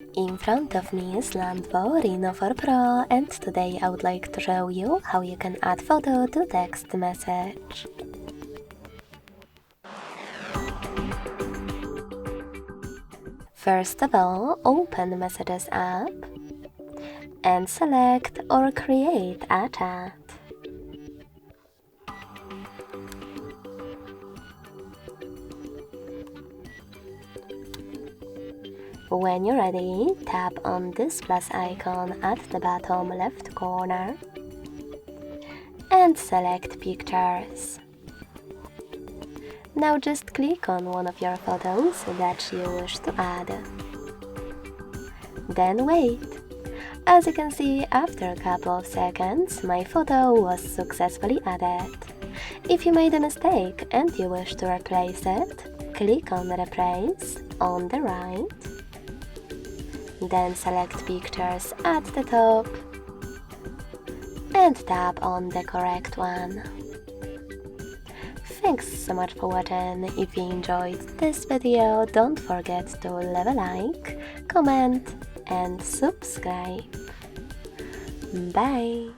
In front of me is LANDVO Rino4 Pro, and today I would like to show you how you can add photo to text message. First of all, open Messages app and select or create a chat. When you're ready, tap on this plus icon at the bottom left corner and select Pictures. Now just click on one of your photos that you wish to add. Then wait. As you can see, after a couple of seconds, my photo was successfully added. If you made a mistake and you wish to replace it, click on Replace on the right. Then select Pictures at the top and tap on the correct one. Thanks so much for watching. If you enjoyed this video, don't forget to leave a like, comment and subscribe. Bye!